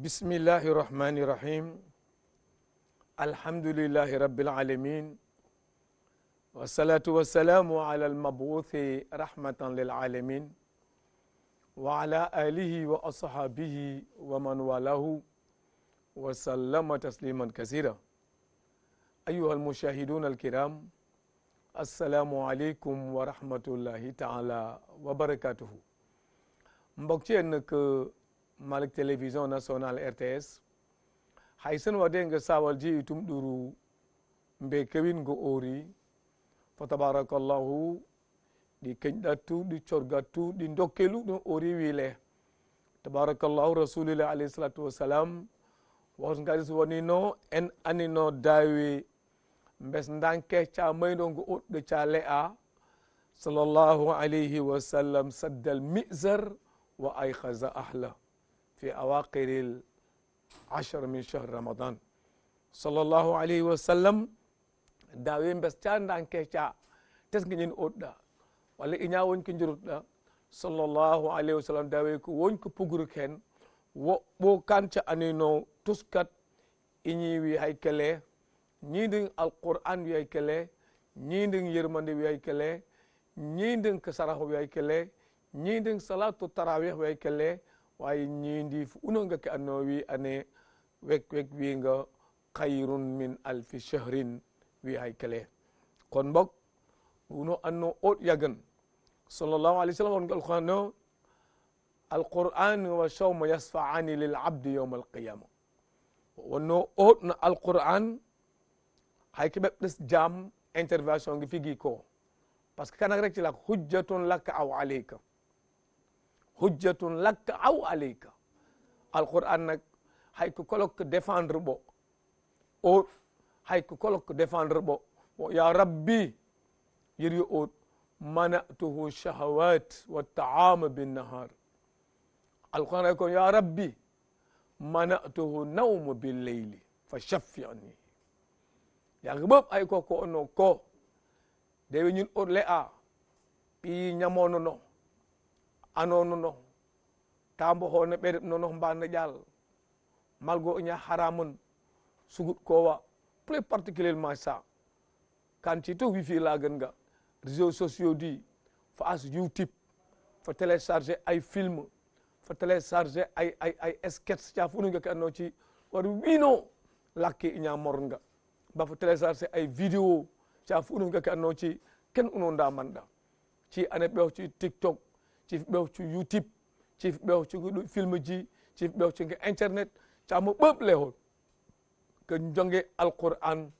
بسم الله الرحمن الرحيم الحمد لله رب العالمين والصلاة والسلام على المبعوث رحمة للعالمين وعلى آله وأصحابه ومن والاه وسلم تسليما كثيرا أيها المشاهدون الكرام السلام عليكم ورحمة الله تعالى وبركاته mbokk ci yéen nag Malick télévision nationale RTS hay sen wade nga sawal ji itum ɗuru mbe kewin ngo ori fa tabarakallahu ɗi keñɗattu ɗi corgattu ɗi dokkelu ɗo ori wile tabarakallahu rasulillah alayhi salatu wassalam wos ngadis wonino en anino dawi mbes ndanke ca mayno ngo oɗɗo ca le'a sallallahu alayhi wa sallam saddal mizar wa aykaza ahla في أواخر العشر من شهر رمضان صلى الله عليه وسلم داوين بس كان دان كيتا تسغنين اودا ولا إنيا وونك نجرودا صلى الله عليه وسلم داوي كو وونك بوغر كين بو كانتا انينو تسكات إني وي هيكله نيدين القرآن وي هيكله نيدين يرماندي وي هيكله نيدين كسرح وي هيكله نيدين صلاة التراويح وي هيكله waaye ñiindi fu uno nga ke anno wi ane wek wi nga khayrun min alfi shahrin wi hay kale kon mbok uno anno ot yagan sallallahu alaihi wasallam on alquran alquran wa shawma yasfa'ani lil abd yawm alqiyamah wonno ot na alquran hay ke bes jam intervention ngi figi ko parce que kanak rek ci la hujjatun lak aw alayka hujjatun lak aw alayka alquran nag hay ko kolok défendre bo o hay ko kolok défendre bo ya rabbi yiri o mana'tuhu shahawat wa ta'am bin nahar alquran ko ya rabbi mana'tuhu nawm bil layli fashaffi'ni ya gbop ay ko ono ko de ñun o le a bi ñamono no anono no tambo hono ɓeɗe nono mbanno ƴal malgo ña haramun sugut kowa plus particulièrement ça quand tu to wifi lagan nga réseaux sociaux di fa as YouTube fa télécharger ay film fa télécharger ay sketch ca fu nga kanno ci war wino lakke ña mor nga ba fa télécharger ay vidéo ca fu nga kanno ci ken uno nda manda ci ane ɓew ci TikTok ci ɓew ci YouTube ci ɓew ci film ji ci ɓew ci internet camo ɓëb le hon ke jonge alquran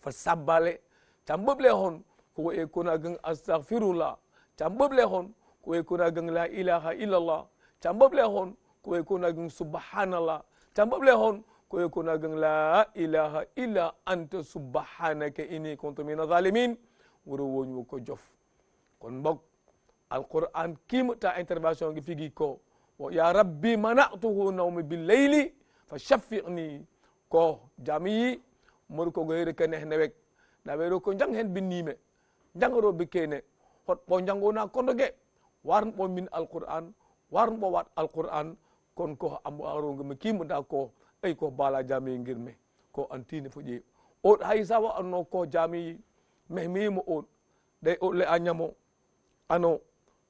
fa sabbale cam ɓëb le hon ko e kona gang astaghfirullah cam ɓëb le hon ko e kona gang la ilaha illallah cam ɓëb le hon ko e kona gang subhanallah cam ɓëb le hon ko e kona gang la ilaha illa anta subhanaka inni kuntu min zalimin wuro woñu ko jof kon mbok alquran kimta intervention ngi figi ko ya rabbi mana'tuhu nawmi bil layli fa shaffi'ni ko jami mor ko goyre kene newek da wero ko jang hen binnime jangoro be kene hot bo jangona kondoge warn bo min alquran warn bo wat alquran kon ko am aro ngi kimta ko ay ko bala jami ngirme ko antine fuji o hay sawa anno ko jami mehmimo o day o le anyamo ano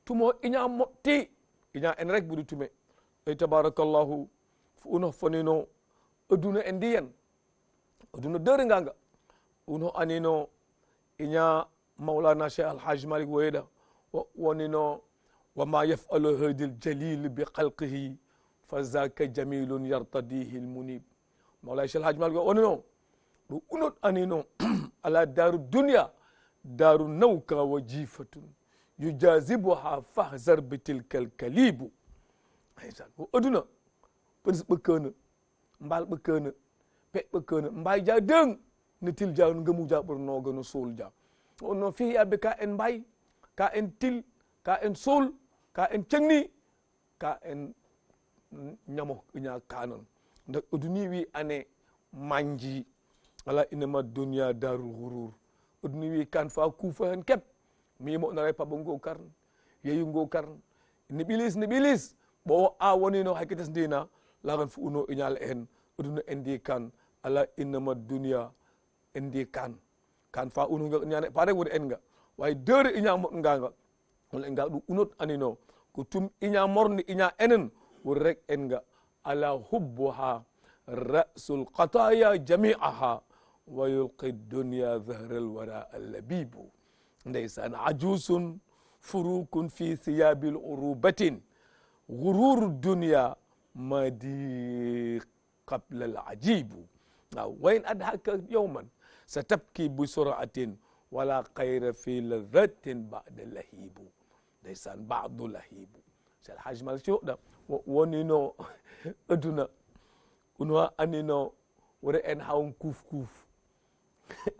tumo iña motti iña en rek ɓuri tume ey tabarakallahu fo uno fonino aduna e ndiyen aduna deurengaga uno anino iña maulana cheikh alhaj malik woyɗa wonino wama yafalu hadi ljalil bi khalqihi fa zaka jamilun yartadihi lmunib maulana cheikh alhaj malik wonino ɗo unot anino ala daru dunia daru nawka wa jifatun yujazibuha fahzar bitilkal kalibu aysan ko aduna pes ɓekena mbal ɓekena pe ɓekena mbay ja deng ne til ja ngemu ja ɓurnoga no sol ja ono fiyaɓe ka en mbay ka en til ka en sol ka en cengni ka en ñamo ña kanon ndak aduni wi ane manji ala inama dunya darul ghurur aduni wi kan fa kufa hen kep mi mo na pa bongo karn yeyu ngo karn ni bilis bo a woni no hakitas dina lagan fu uno iñal en aduna endi kan ala innama dunya endi kan fa uno nga ñane pare wori en nga way deure iña mo nga wala nga du unot anino ko tum iña morni iña enen wor rek en nga ala hubbuha ra'sul qataya jami'aha wa yulqi dunya dhahra alwara allabibu ndaysan ajusun furukun fi thiyabil urubatin ghurur dunya madi qabla alajibu وين أدهك يوما ستبكي بسرعة ولا خير في لذة بعد اللهيب ليسان بعض لهيب الحاج مال شو ده ونينو أدنى ونوا أنينو ورئن هاون كوف كوف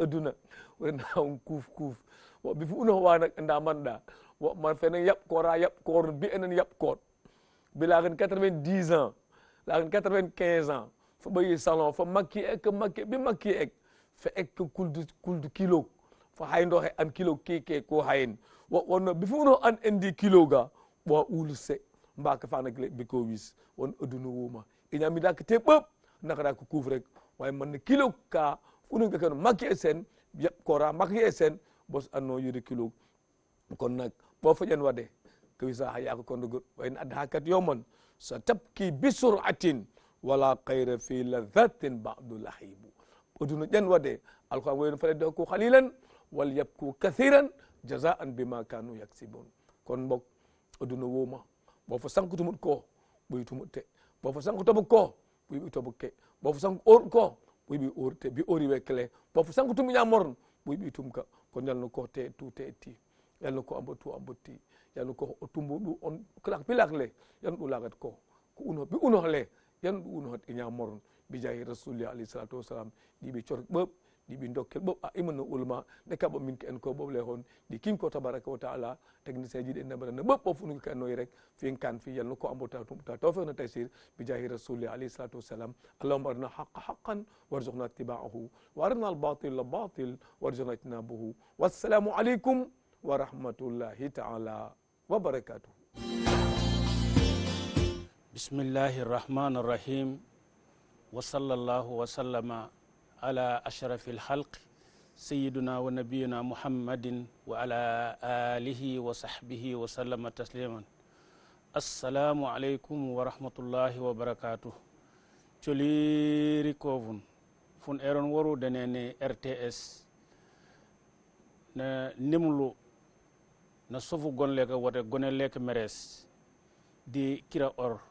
أدنى ورئن هاون كوف كوف وبيفونه وانا عندما دا وما فينا يب كورا يب كور بيئن يب كور بلاغن 90 ans lagen 95 ans fa bayi salon fa makki bi makki ek fa ek kuldu kilo fa hayndo he an kilo keke ko hayin wonno bi funo an endi kilo ga bo ulse mbaka fa nak bi ko wis won aduna wuma iñami dak te bop naka dak couvre rek way man kilo ka funu nga kan makki esen yep kora makki esen bos anno yuri kilo kon nak bo fa jen wade ko wisa haya ko kondo way adhakat yawman sa tabki bisur'atin wala khayra fi ladhatin ba'du lahibu oduna jen wade alquran wayn fa de ko khalilan wal yabku kathiran jazaan bima kanu yaksibun kon bok oduna woma bo fa sankutumut ko buytumut te bo fa sankutumut ko buy tobuk ke bo fa sank or ko buy bi orte bi ori wekle bo fa sankutum ñamorn buy bi tum ka kon yalno ko te tu te ti yalno ko ambotu amboti yalno ko otumbu du on klak pilakle yan du lagat ko uno bi uno le yan du uno hat ñamorn bi jahi rasulullah alayhi salatu wasalam di bi cor beb di bi ndokkel bob a imana ulama ne kaba min ke en ko bob le hon di kin ko tabaraka wa taala technicien ji de na bana bob bof nu ko noy rek fi kan fi yalla ko ambota ta tawfiq na taysir bi jahi rasulullah alayhi salatu wasalam allahumma arina haqqa haqqan warzuqna ittiba'ahu wa arina al batila batil warzuqna ijtinabahu wassalamu alaykum wa rahmatullahi ta'ala wa barakatuh. Bismillahir Rahmanir Rahim wa sallallahu wa sallama ala ashrafil khalq sayyidina wa nabiyyina Muhammadin wa ala alihi wa sahbihi wa sallama tasliman. Assalamu alaikum wa rahmatullahi wa barakatuh. Coliri kovun fun eron woru denene RTS na nimlu na sofu gonle ka wote gonele ka meres di kira or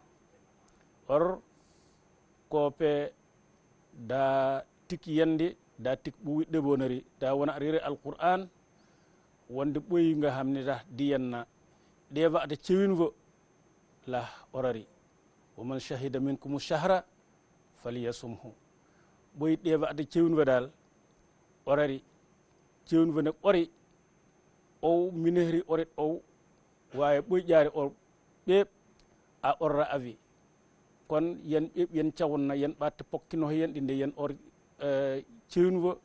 kope da tik yandi da tik bu widde bonari da wona rire alquran wonde boy nga hamni da diyanna deva ade cewingo la orari wa man shahida minkum shahra falyasumhu boy deva ade cewingo dal orari cewingo ne ori o minehri orit o waye boy jaari or be a orra avi kon yen yen cawna yen bat pokkino yen dinde yen or cewingo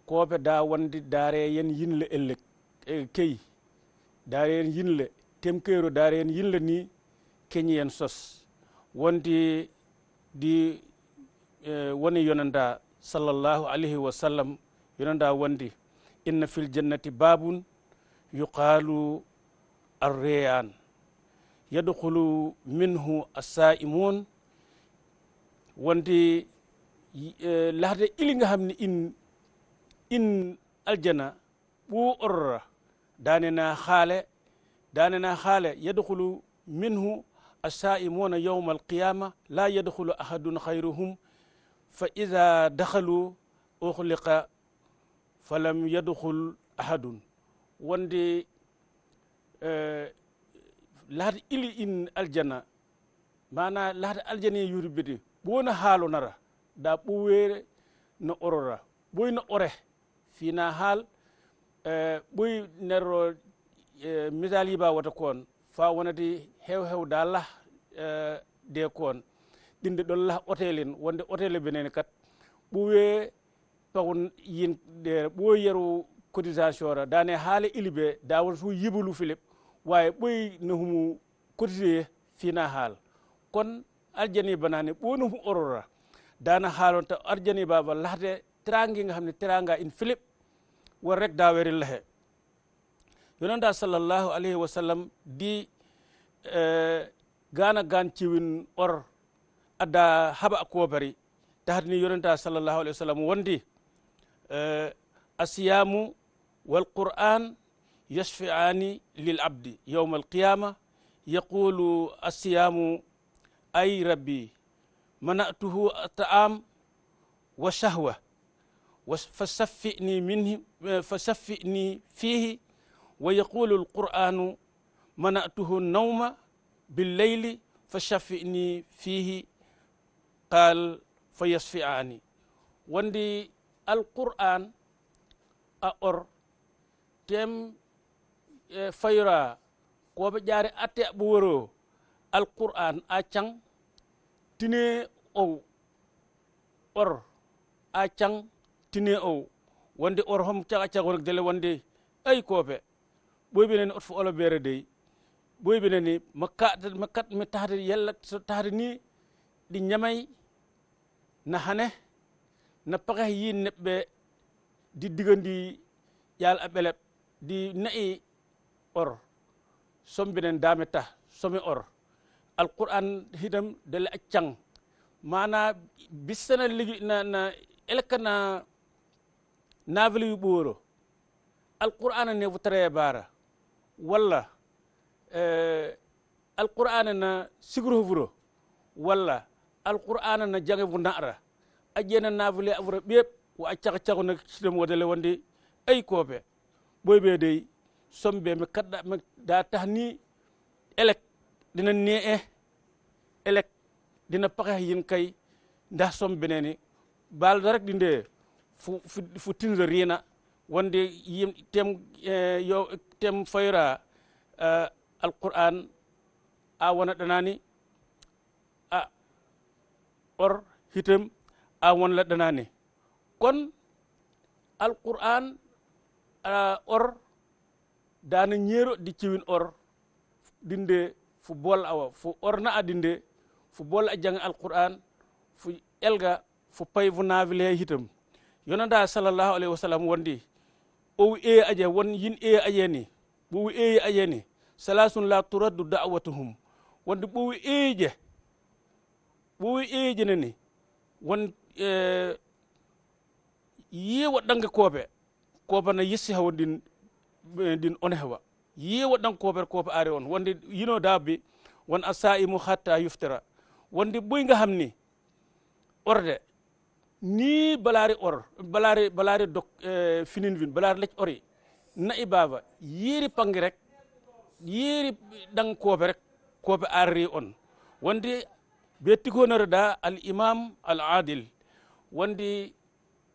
kobe da wandi dare yen yinle ellek kay dare yen yinle temkero dare yen yinle ni kenyi yen sos wondi di woni yonanda sallallahu alaihi wasallam yonanda wondi inna fil jannati babun yuqalu ar-rayyan yadkhulu minhu as-sa'imun wondi lahde ili nga hamni in aljana bu orra danena khale yadkhulu minhu as-sa'imuna yawm al-qiyamah la yadkhulu ahadun khayruhum fa idha dakhalu ukhliqa falam yadkhul ahadun wondi lahde ili in aljana mana lahde aljana yuribede bona haalo nara da ɓuwere no orora boy no ore fina haal boy nerro misali ba wata kon fa wonade hew da lah de kon dinde ɗon lah hôtelen wonde hôtel benene kat ɓuwe pawon yin de ɓoy yeru cotisation ra dane haale ilibe dawol fu yibulu philip waye ɓoy no humu cotisé fina haal kon aljani banani ɓonum orora dana haalonta aljani baba lahde tirangi nga xam ne tiranga in philip war rek daweri lahe yonanda sallallahu alayhi wa sallam di gana gan ciwin or adda haba kobari tahatni yonanda sallallahu alayhi wa sallam wondi asiyamu wal qur'an yashfi'ani lil abdi yawm al qiyamah yaqulu asiyamu ay rabbi mana'tuhu ta'am wa shahwa فشفئني فيه ويقول القرآن منعته النوم بالليل فشفئني فيه قال فيشفعاني وندي القرآن أور تم فيرا وبجاري أتي بورو القرآن أچang تني أو أور أچang tine o wonde or hom caga cagonak dele wonde ay kope boy beneni ot fo olo bere dey boy beneni makat mi tahde yalla so tahde ni di nyamay na hane na paga yin nebbe di digandi yal abelep di nayi or som benen dameta somi or alquran hidam dele accang mana bisana ligi na elkana navali yu ɓooro alqur'ana ne futare bara walla alqur'ana na sigro vuro walla alqur'ana na jange fu na'ra ajena navali avura ɓeɓ wo a caga na sidam wodale wonde ay koɓe boy ɓe dey sombe mi kadda mi da tahni elek dina ne elek dina paxe yin kay nda sombe neni bal rek dinde fu tinzo rina wonde yim tem fayra alquran a wona danani a or hitam a won la danani kon alquran or dana ñero di ciwin or dinde fu bol awa fu orna adinde fu bol a jang alquran fu elga fu pay fu navile hitam yonanda sallallahu alaihi wasallam wondi o aje won yin ajeni bu ajeni salasun la turaddu da'watuhum wondi bu neni won yewa danga kobe na yissi hawdin din onhewa yewa dang kobe are on wondi yino dabbi won asaimu hatta yuftira wondi buy nga xamni orde ni balari dok finin vin balari lec ori na ibaba yiri pangi rek yiri dang kobe rek kobe arri on wondi be tigonore da al imam al adil wondi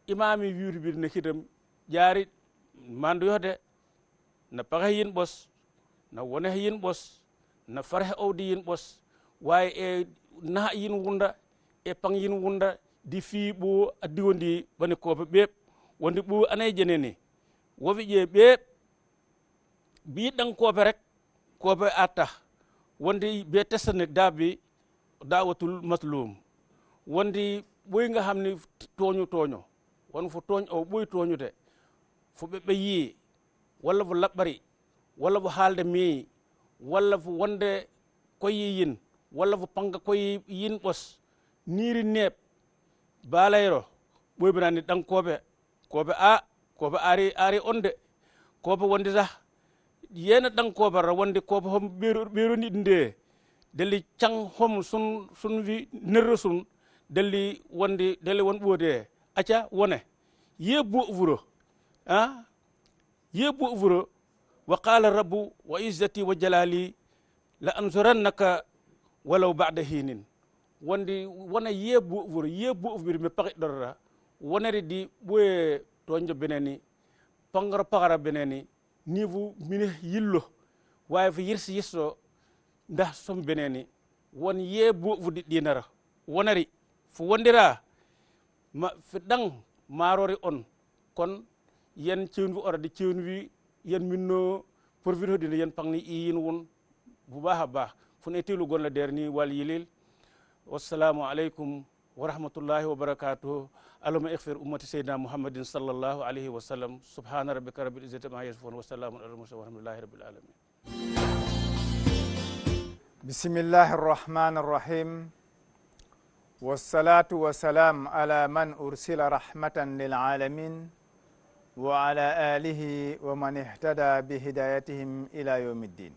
imami wiiri bir ne kidam jari mandu yode na paga yin bos na wona yin bos na farhe awdi yin bos waye e na yin wunda e pang yin wunda di fi bu adiwondi bani kobe beb wondi bu anay jenene wofi je beb bi dang kobe rek kobe ata wondi be tesane dabi dawatul maslum wondi boy nga xamni toño won fu toñ o boy toñude fu be yi walla fu labbari walla fu halde mi walla fu wonde ko yin walla fu panga ko yin bos niri neb balayro boy binani dan kobe ari onde kobe wonde sax yena dan kobe ra wonde kobe hom beru ni nde deli cang hom sun vi nersun deli won bode acha wone yebbu vuro yebbu vuro wa qala rabbu wa izzati wa jalali la anzurannaka walaw ba'da hinin wondi wona yebbu vuro me pare dora wonere di boye tonjo beneni pagara beneni nivu mine yillo waye fu yirsi yisso nda som beneni won yebbu vudi dinara wonari fu wondira ma fi dang marori on kon yen ciwnwi oradi ciwnwi yen minno pour vidéo dina yen pangni yin won bu baaxa baax fu ne telu gon la der ni wal yilil wassalamu aleykum wa rahmatullahi wa barakatuhu. allahumma ighfir ummati sayyidina muhammadin sallallahu alayhi wa sallam. subhana rabbika rabbil izzati ma yasifun wa salamun alal mursalin walhamdulillahi rabbil alamin. bismillahi arrahmani arrahim wassalatu wassalam ala man ursila rahmatan lil alamin wa ala alihi wa man ihtada bihidayatihim ila yawmiddin.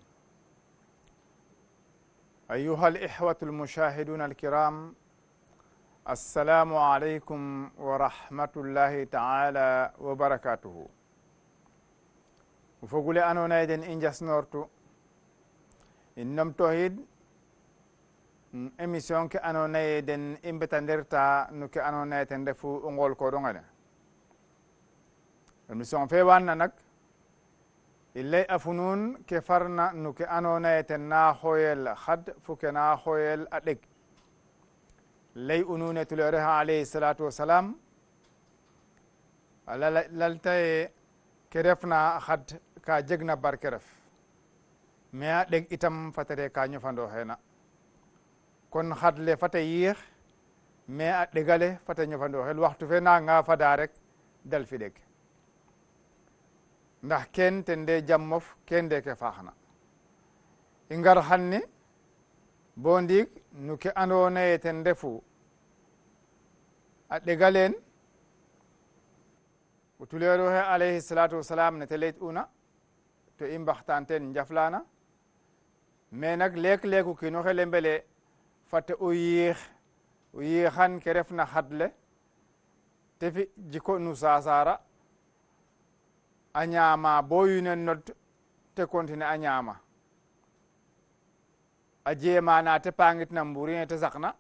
أيها الإخوة المشاهدون الكرام السلام عليكم ورحمة الله تعالى وبركاته. وفقول أنو نايدن إنجاس نورتو إنم توحيد إميسيون كي أنو نايدن إمبتندرتا نوكي أنو نايدن رفو أنغول كورونغانا. إميسيون فيوان نك illay afunun ke farna nuke anona yeten na hoyel had fuke na hoyel adeg lay unune tulereha alayhi salatu wassalam laltaye ke refna had ka jegna barke ref mais adeg itam fatare ka ñofando hena kon had le fata yih mais adegale fata ñofando hel waxtu fe na nga fada rek dal fi deg ndax ken tende jammof kende ke faxna i ngar xanni bo ndiig nu ke andoona ye ten refu a ɗegalen o tuleeru xe alayhi salatu wasalam ne te leyt'una to i mbaxtaan ten njaflana mais nak leek-leek o kiino xe lembele fat o yiixan ke refna xadle te fi jiko nu sasara a ñaama bo yunen nod te continue a ñaama a jeema naate paangitna mburi te sakna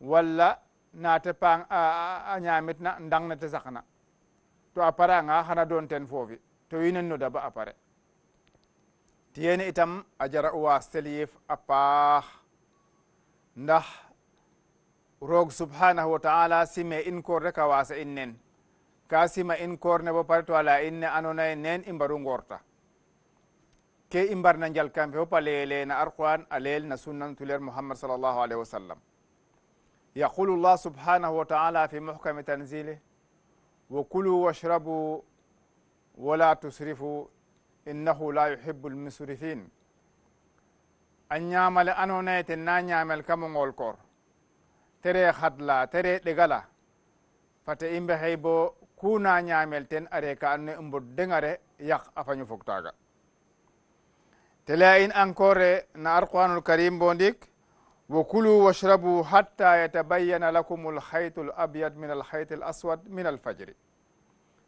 walla naate paang a ñaamitna ndang ne te sakna to a pare anga xana doon ten foofi to yunen noda ba a pare tiyene itam a jara o waas tel yiif a paax ndax roog subhanahu wa taala sime in koor rek a waasa in nen ka sima in korne bo pare to ala inne andoona ye nen i mbaru ngoorta ke i mbarna njal kamfe fop a leyele na alquran a leyel na sunnan tuleer muhammad sallallahu alayhi wa sallam. yaqulu llah subhanahu wa taala fi muhkami tanzilih wa kulu washrabu wala tusrifu innahu la yuhibbu lmusrifin. a ñaamale andoona ye ten na ñaamel kamo ngool koor tere xadla tere ɗegala fata i mbexey bo kuna ñaamel ten are ka andoona ye mbod dengare yaq a faño fog taaga te laya in encore na alquranul karim bo ndik wa kulu washrabu hatta yatabayyana lakum alxaytu alabyad min alxayti alaswad min alfajri.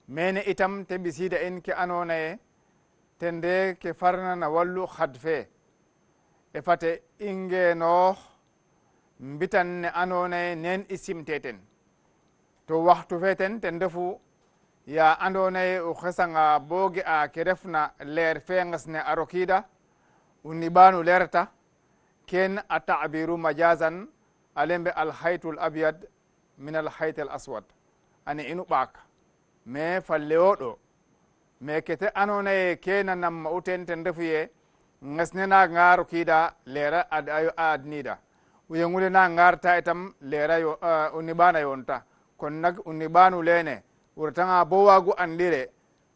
mene itam te ɓisida in ke andoona ye ten de ke farna na wallu xad fe e fate i ngeenoox mbitan ne andoona ye nen i simte ten to waxtu fe ten refu ya andoona ye o xesanga bo ge'a ke refna leer fe nges ne a rokiida o niɓaanu leerta ken a tabiru majazan a lembe alxaytu labyad min alxayti alaswad ane inu ɓaak mais fa lewoɗo mais kete andoona ye kena namma u ten refu ye nges ne naanga rokiida leera a adniida o yengule na ngarta itam leera o niɓaana yoonta kon nak o niɓaanu leene o retanga bo waagu andire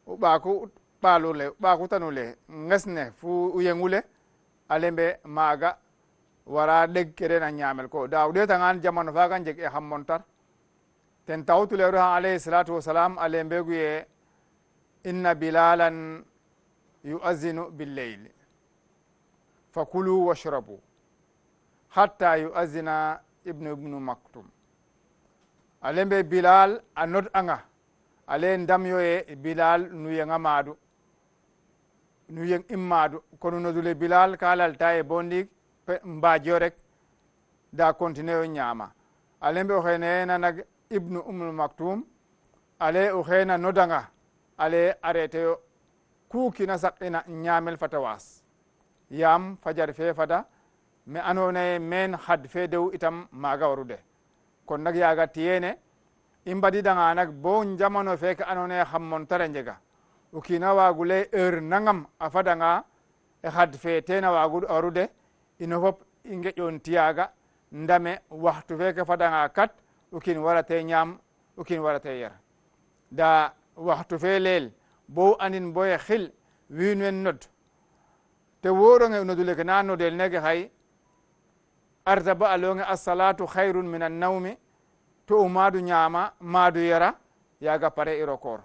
o ɓaaku ɓaalule ɓaakutanule ngesne fu o yengule a lembe maaga wara ɗeg ke rena ñaamel ko da o ɗeetangaan jamano faaga jeg e xam montar ten taxutuleeru xa alayhi salatu wasalam a lembeegu ye inna bilalan yuazinu billeyl fa kulu washrabu hatta yuazina ibnu maktum. a lembe bilal a not anga ale ndamyo ye bilal nuyenga maadu nuyeng immaadu kono nodule bilal ka lalta ye bo ndik mbaajo rek da continue o ñaama a lembe o xeene yena nag ibnu maktum ale o xeena nodanga ale arrêté yo ku kina saqina ñaamel fata waas yaam fajar fe fada me andoona ye men xad fe dew itam maaga warude kon nag yaaga tiyene i mbadidanga nag bo njamano feke andoona ye xam montare njega o kiina waagu lay heure nangam a fadanga e xad fe tena waagu warude ino fop i ngeƴoon tiyaaga ndame waxtu feke fadanga kat ukin warate ñaam ukin warate yer da waxtu fe leel bo anin boye xil wiin wen nod te woronge nodule ke na nodel nege xay arta ba alonge assalatu khairun min annawmi to umadu ñaama madu yera yaga pare iro koor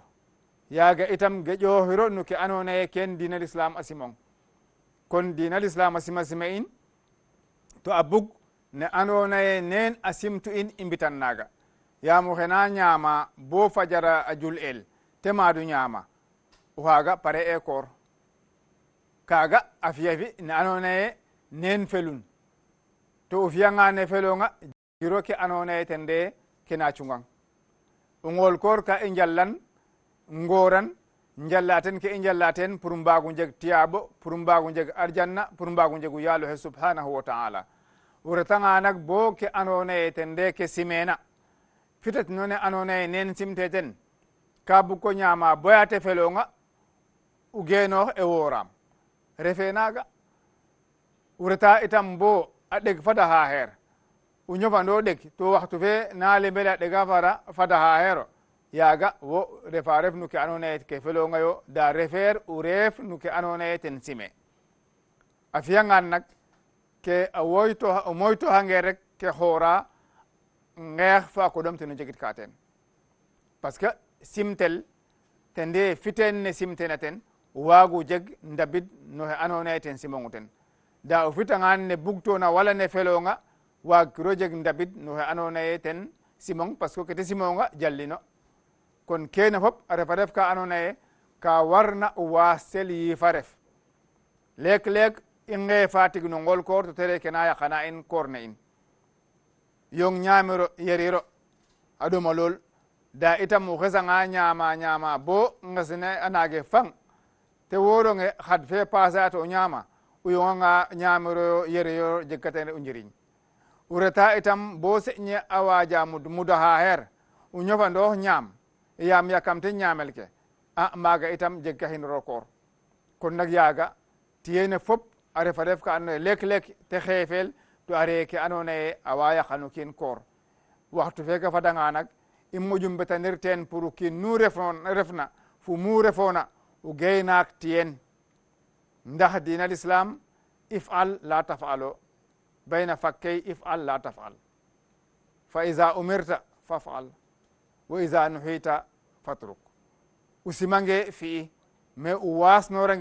yaga itam geƴoxiro no ke andona ye ken dina l'islam asimong kon dina l'islam asima in to a bug ne andona ye nen asimtu in i mbitan naga yamu xena ñaama bo fajara a jul el te madu ñaama waga pare e koor kaga a fiya fi ne andona ye nen felun to o fiyanga ne felonga jiro ke andona ye ten de kena cungang ungol koor ka i njallan ngoran njallaten ke i njallaten pour mbagu jeg tiyabo pour mbagu jeg arjanna pour mbagu jegu yaalo he subhanahu wa ta'ala wuretanga nak bo ke andona ye ten de ke simena fitat none andona ye nen simteten ka bug ko ñaama boyate felonga u genoox e woram refe naga wureta itam bo a ɗeg fada ha xeer u ñofando ɗeg to waxtu fe na lembele a ɗega fada ha xeero yaga wo refa ref no ke andona ye ke felonga yo da refeer u reef no ke andona ye ten sime a fiyangan nak ke a moytoxange rek ke xoora ngeex fa ko ɗom teno jegit ka ten parce que simtel ten de fiten ne simtena ten waagu jeg ndabid no xe andona ye ten simongu ten da o fitangan ne bugtona wala ne felonga waagkiro jeg ndabid no xe andona ye ten simong parce que kete simonga jallino kon kene fop a refa ref ka andona ye ka warna o waastel yifa ref leek i ngeefa tig no ngol koor to tere ke na yaqana in koor ne in yong ñaamiro yeriro a ɗoma lool da itam o xesanga ñaama bo ngesne a naage fang te woronge xad fe passer to o ñaama o yonganga ñaamiro yeriyo jegkatene o njiriñ o reta itam bo seƴñe a waaja muda ha xeer o ñofandoox ñaam yaam yakamte ñaamel ke a maaga itam jeg ka xiniro koor kon nak yaaga tiyene fop a refa ref ka andona ye leek te xeefel to a ree ke andona ye a wa yaqano kiin koor waxtu feke fadanga nak i moƴu mbetanir teen pour o kiin nu refna fu mu refona o gaynaak tiyen ndax diina l'islam if'al la taf'alo bayna fakkey if'al la taf'al fa iza umirta faf'al wa iza nuhita fatruk o simange fi'i mais o wasnorange